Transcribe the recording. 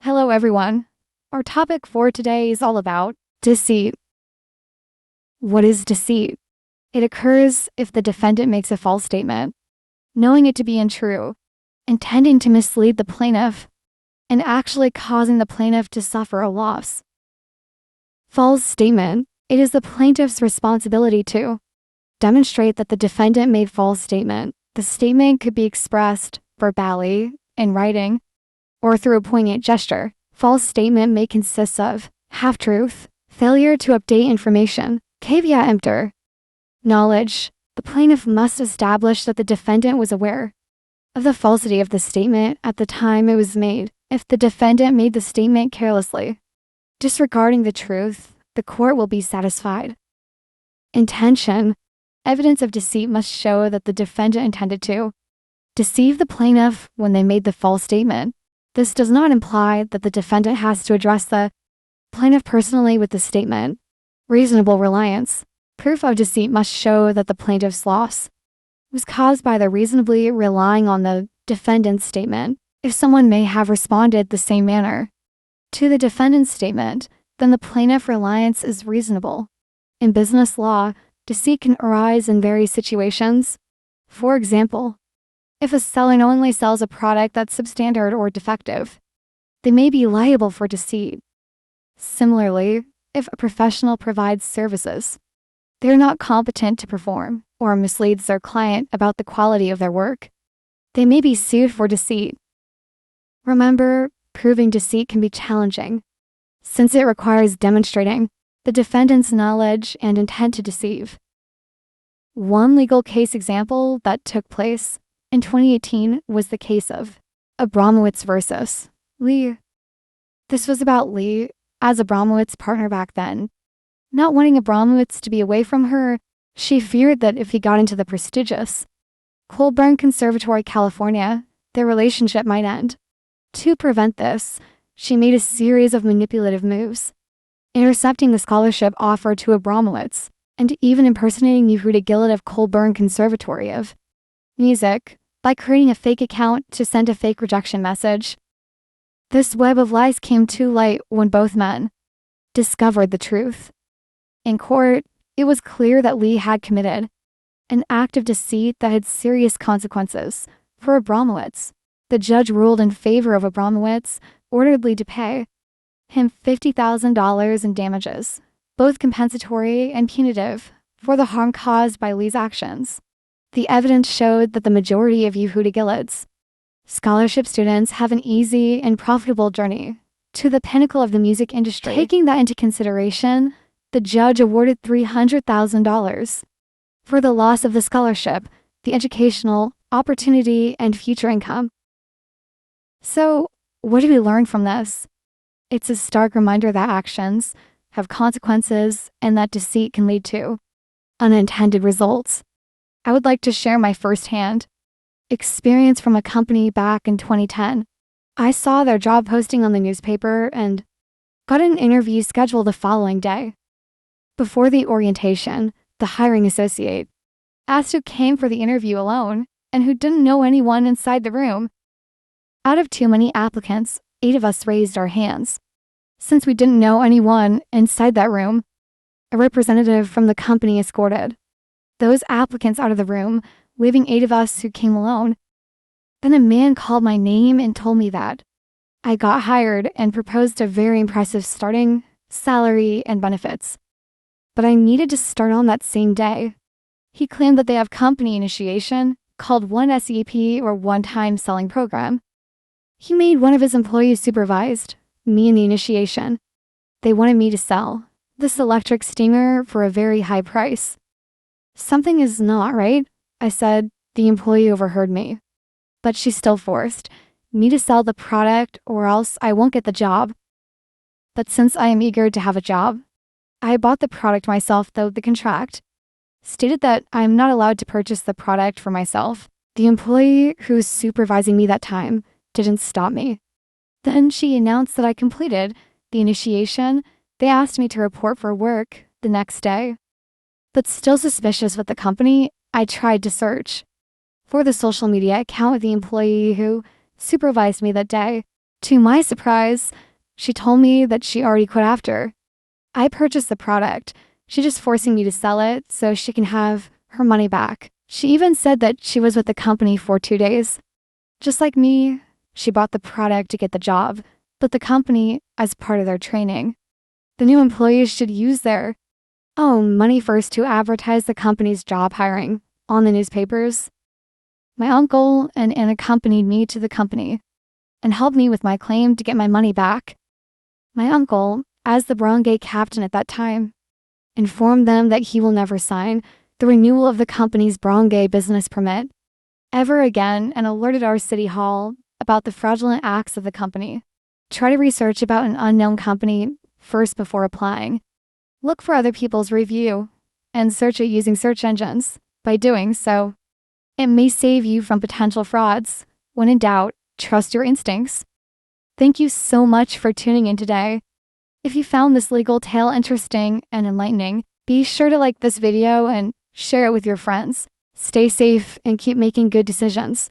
Hello, everyone. Our topic for today is all about deceit. What is deceit? It occurs if the defendant makes a false statement, knowing it to be untrue, intending to mislead the plaintiff, and actually causing the plaintiff to suffer a loss. False statement. It is the plaintiff's responsibility to demonstrate that the defendant made false statement. The statement could be expressed verbally, in writing, or through a poignant gesture. False statement may consist of half-truth, failure to update information, caveat emptor. Knowledge. The plaintiff must establish that the defendant was aware of the falsity of the statement at the time it was made. If the defendant made the statement carelessly, disregarding the truth, the court will be satisfied. Intention. Evidence of deceit must show that the defendant intended to deceive the plaintiff when they made the false statement. This does not imply that the defendant has to address the plaintiff personally with the statement. Reasonable reliance. Proof of deceit must show that the plaintiff's loss was caused by the reasonably relying on the defendant's statement. If someone may have responded the same manner to the defendant's statement, then the plaintiff's reliance is reasonable. In business law, deceit can arise in various situations. For example, if a seller knowingly sells a product that's substandard or defective, they may be liable for deceit. Similarly, if a professional provides services they are not competent to perform or misleads their client about the quality of their work, they may be sued for deceit. Remember, proving deceit can be challenging, since it requires demonstrating the defendant's knowledge and intent to deceive. One legal case example that took place in 2018 was the case of Abramowitz versus Lee. This was about Lee as Abramowitz's partner back then. Not wanting Abramowitz to be away from her, she feared that if he got into the prestigious Colburn Conservatory, California, their relationship might end. To prevent this, she made a series of manipulative moves, intercepting the scholarship offered to Abramowitz, and even impersonating Yehuda Gilad of Colburn Conservatory of Music by creating a fake account to send a fake rejection message. This web of lies came to light when both men discovered the truth. In court, it was clear that Lee had committed an act of deceit that had serious consequences for Abramowitz. The judge ruled in favor of Abramowitz, ordered Lee to pay him $50,000 in damages, both compensatory and punitive, for the harm caused by Lee's actions. The evidence showed that the majority of Yehuda Gilad's scholarship students have an easy and profitable journey to the pinnacle of the music industry. Taking that into consideration, the judge awarded $300,000 for the loss of the scholarship, the educational opportunity, and future income. So, what do we learn from this? It's a stark reminder that actions have consequences and that deceit can lead to unintended results. I would like to share my firsthand experience from a company back in 2010. I saw their job posting on the newspaper and got an interview scheduled the following day. Before the orientation, the hiring associate asked who came for the interview alone and who didn't know anyone inside the room. Out of too many applicants, 8 of us raised our hands. Since we didn't know anyone inside that room, a representative from the company escorted those applicants out of the room, leaving 8 of us who came alone. Then a man called my name and told me that I got hired and proposed a very impressive starting salary and benefits. But I needed to start on that same day. He claimed that they have company initiation called One SEP or One-Time Selling Program. He made one of his employees supervised me in the initiation. They wanted me to sell this electric steamer for a very high price. Something is not right, I said. The employee overheard me. But she still forced me to sell the product or else I won't get the job. But since I am eager to have a job, I bought the product myself, though the contract stated that I am not allowed to purchase the product for myself. The employee who was supervising me that time didn't stop me. Then she announced that I completed the initiation. They asked me to report for work the next day. But still suspicious with the company, I tried to search for the social media account of the employee who supervised me that day. To my surprise, she told me that she already quit after. I purchased the product. She's just forcing me to sell it so she can have her money back. She even said that she was with the company for 2 days. Just like me, she bought the product to get the job, but the company as part of their training. The new employees should use their money first to advertise the company's job hiring on the newspapers. My uncle and Ann accompanied me to the company and helped me with my claim to get my money back. My uncle, as the barangay captain at that time, informed them that he will never sign the renewal of the company's barangay business permit ever again and alerted our city hall about the fraudulent acts of the company. Try to research about an unknown company first before applying. Look for other people's review and search it using search engines. By doing so, it may save you from potential frauds. When in doubt, trust your instincts. Thank you so much for tuning in today. If you found this legal tale interesting and enlightening, be sure to like this video and share it with your friends. Stay safe and keep making good decisions.